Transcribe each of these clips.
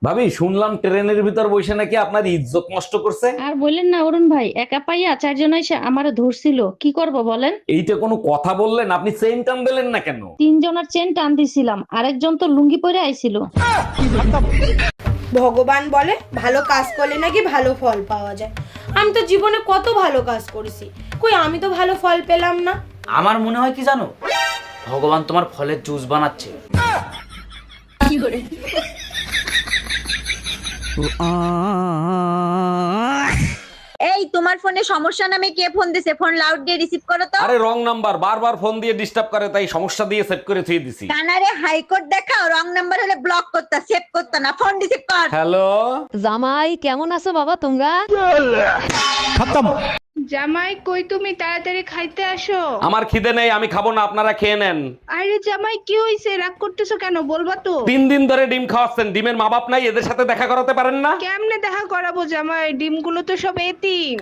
ভাবি শুনলাম ট্রেনের ভিতর বসে নাকি আপনার ইজ্জত নষ্ট করছে। আর বললেন না অরুণ ভাই, একা পাইয়া চারজন এসে আমারে ধরছিল, কি করব বলেন? এইটা কোনো কথা বললেন? আপনি চেইন টান দিলেন না কেন? তিনজনের চেন টান দিছিলাম, আরেকজন তো লুঙ্গি পরে আইছিল। ভগবান বলে ভালো কাজ করলে নাকি ভালো ফল পাওয়া যায়। আমি তো জীবনে কত ভালো কাজ করেছি, কই আমি তো ভালো ফল পেলাম না। আমার মনে হয় কি জানো, ভগবান তোমার ফলের জুস বানাচ্ছে। এই তোমার ফোনে সমস্যা নামে কে ফোন দিছে? ফোন লাউড দিয়ে রিসিভ করো তো। আরে রং নাম্বার, বারবার ফোন দিয়ে ডিস্টার্ব করে, তাই সমস্যা দিয়ে সেট করে থুয়ে দিছি। কানারে হাইকোর্ট দেখাও, রং নাম্বার হলে ব্লক করতা, সেভ করতা না, ফোন রিসিভ কর। হ্যালো, জামাই কেমন আছো বাবা তোমরা? জামাই কই তুমি, তাড়াতাড়ি খাইতে আসো। আমার খিদে নেই, আমি খাবো না, আপনারা খেয়ে নেন। আরে জামাই কি হইছে, রাগ করতেছো কেন, বলবা তো। 3 দিন ধরে ডিম খাওয়াচ্ছেন, ডিমের মা বাপ নাই, এদের সাথে দেখা করাতে পারেন না? কেমনে দেখা করাবো জামাই, ডিমগুলো তো সব এতিম।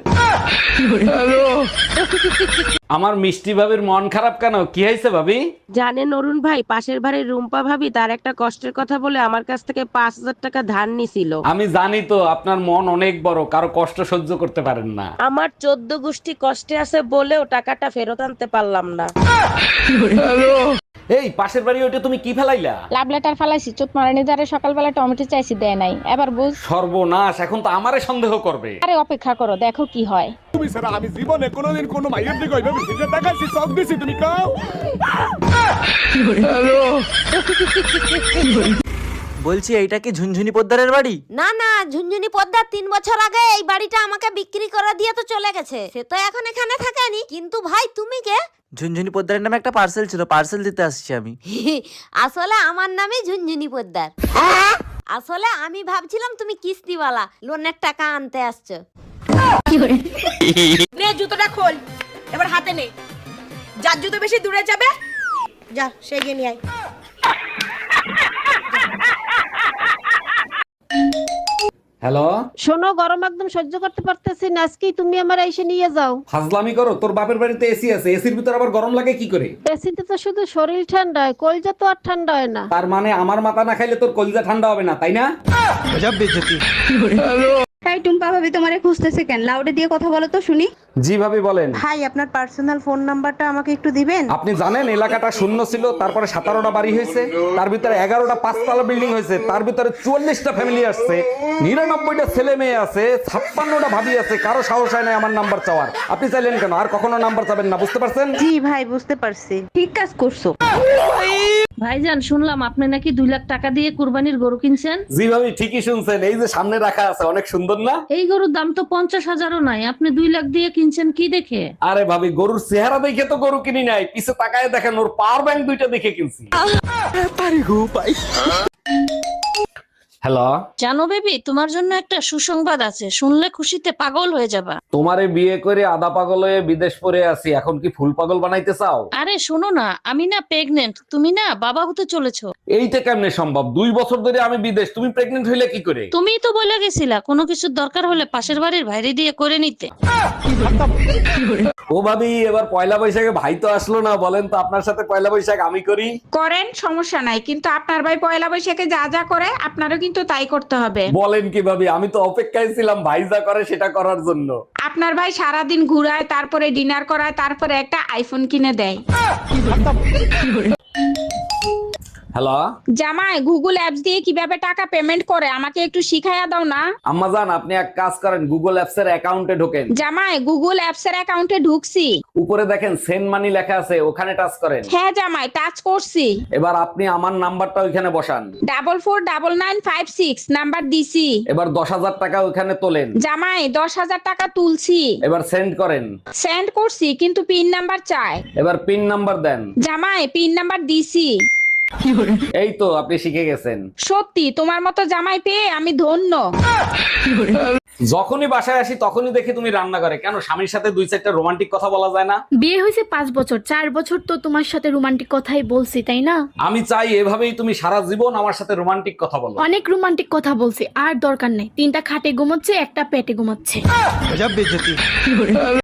আমার মিষ্টি ভাবির মন খারাপ কেন? কি হয়েছে ভাবি? জানেন অরুণ ভাই, পাশের বাড়ির রুম্পা ভাবি তার একটা কষ্টের কথা বলে আমার কাছ থেকে 5,000 টাকা ধার নিছিল। আমি জানি তো আপনার মন অনেক বড়, কারো কষ্ট সহ্য করতে পারেন না। আমার 14 গোষ্ঠী কষ্টে আছে বলেও টাকাটা ফেরত আনতে পারলাম না। এই পাশের বাড়ি ওইটা তুমি কি ফেলাইলা? লাভ লেটার ফালাইছি, চোট মারানি দ্বারে সকালবেলা টমেটো চাইছি, দেয় নাই, এবার বুঝ। সর্বনাশ, এখন তো আমারে সন্দেহ করবে। আরে অপেক্ষা করো, দেখো কি হয়। তুমি ছাড়া আমি জীবনে কোনোদিন কোনো মাইয়ের দিকে ওইভাবে ফিরে তাকাইছি, চোখ দিছি, তুমি কাও। বলছি এইটা কি ঝুনঝুনি পোদ্দারের বাড়ি? না না, ঝুনঝুনি পদ্মার 3 বছর আগে এই বাড়িটা আমাকে বিক্রি করে দিয়ে তো চলে গেছে। সে তো এখন এখানে থাকেনি। কিন্তু ভাই তুমি কে? ঝুনঝুনি পোদ্দারের নামে একটা পার্সেল ছিল, পার্সেল দিতে আসছি আমি। আসলে আমার নামই ঝুনঝুনি পদ্মার। আসলে আমি ভাবছিলাম তুমি কিস্তিওয়ালা, লোনের টাকা আনতে আসছো। নে জুতোটা খোল, এবার হাতে নে। যার জুতো বেশি দূরে যাবে যা, সে গিয়ে নিয়ে আয়। হ্যালো, শোনো, গরম একদম সহ্য করতে পারতেছি না, আজকেই তুমি আমার এসে নিয়ে যাও। ফাজলামি করো? তোর বাপের বাড়িতে এসি আছে, এসির ভিতর আবার গরম লাগে কি করে? এসিতে তো শুধু শরীর ঠান্ডা হয়, কলজা তো আর ঠান্ডা হয় না। তার মানে আমার মাথা না খাইলে তোর কলিজা ঠান্ডা হবে না, তাই না? তাই টুম্পা ভাবি তোমারে খুঁজতেছে কেন, লাউডে দিয়ে কথা বলো তো শুনি। জি ভাবি বলেন। ভাই আপনার পার্সোনাল ফোন নাম্বারটা আমাকে একটু দিবেন? আপনি জানেন এলাকাটা শূন্য ছিল, তারপরে 17টা বাড়ি হয়েছে, তার ভিতরে 11টা 5তলা বিল্ডিং হয়েছে, তার ভিতরে 44টা ফ্যামিলি আসছে, 99টা ছেলে মেয়ে আছে, 56টা ভাবি আছে, কারো সাহস হয় না আমার নাম্বার চাওয়ার। আপনি চাইলেন কেন? আর কখনো নাম্বার চাবেন না, বুঝতে পারছেন? জি ভাই, বুঝতে পারছি। ঠিক কাজ করছো। ভাইজান, শুনলাম আপনি নাকি 2 লাখ টাকা দিয়ে কুরবানির গরু কিনছেন। জি ভাবি, ঠিকই শুনছেন, এই যে সামনে রাখা আছে, অনেক সুন্দর না? এই গরুর দাম তো 50,000ও নাই, আপনি 2 লাখ দিয়ে কিনছেন কি দেখে? আরে ভাবি, গরুর চেহারা দেখে তো গরু কিনি নাই, পিছে তাকায় দেখেন ওর পাওয়ার ব্যাংক 2টা দেখে কিনছি। হ্যালো, জানো বেবি, তোমার জন্য একটা সুসংবাদ আছে, শুনলে খুশিতে পাগল হয়ে যাবা। তোমারে বিয়ে করে আধা পাগল হয়ে বিদেশ পড়ে আছি, এখন কি ফুল পাগল বানাইতে চাও? আরে শোনো না, আমি না প্রেগনেন্ট, তুমি না বাবা হতে চলেছো। এইটা কেমনে সম্ভব? 2 বছর ধরে আমি বিদেশ, তুমি প্রেগনেন্ট হইলে কি করে? তুমিই তো বলে গেছিলা কোনো কিছুর দরকার হলে পাশের বাড়ির ভাইরে দিয়ে করে নিতে। ও ভাবি, এবার পয়লা বৈশাখে ভাই তো আসলো না, বলেন তো আপনার সাথে পয়লা বৈশাখ আমি করি? করেন, সমস্যা নাই, কিন্তু আপনার ভাই পয়লা বৈশাখে যা যা করে আপনারও কিন্তু তাই করতে হবে। বলেন কি ভাবি, আমি তো অপেক্ষায় ছিলাম ভাই যা করে সেটা করার জন্য। আপনার ভাই সারাদিন ঘুরায়, তারপরে ডিনার করায়, তারপরে একটা আইফোন কিনে দেয়। হ্যালো জামাই, গুগল অ্যাপস দিয়ে কিভাবে টাকা পেমেন্ট করে আমাকে একটু শিখাইয়া দাও না। আম্মাজান, আপনি এক কাজ করেন, গুগল অ্যাপস এর অ্যাকাউন্টে ঢোকেন। জামাই, গুগল অ্যাপস এর অ্যাকাউন্টে ঢুকছি। উপরে দেখেন সেন্ড মানি লেখা আছে, ওখানে টাচ করেন। হ্যাঁ জামাই, টাচ করছি। এবার আপনি আমার নাম্বারটা ওইখানে বসান। 449956 নাম্বার দিছি। এবার 10,000 টাকা ওইখানে তোলেন। জামাই, 10,000 টাকা তুলছি। এবার সেন্ড করেন। সেন্ড করছি, কিন্তু পিন নাম্বার চায়। এবার পিন নাম্বার দেন। জামাই, পিন নাম্বার দিছি। এই তো আপনি শিখে গেছেন। সত্যি তোমার মতো জামাই পেয়ে আমি ধন্য। যখনই বাসায় আসি তখনই দেখি তুমি রান্না করে, কেন স্বামীর সাথে 2-4টা রোমান্টিক কথা বলা যায় না? বিয়ে হয়েছে 5 বছর, 4 বছর তো তোমার সাথে রোমান্টিক কথাই বলছি, তাই না? আমি চাই এভাবেই তুমি সারা জীবন আমার সাথে রোমান্টিক কথা বলো। অনেক রোমান্টিক কথা বলছি, আর দরকার নেই। 3টা খাটে ঘুমাচ্ছে, একটা পেটে ঘুমাচ্ছে।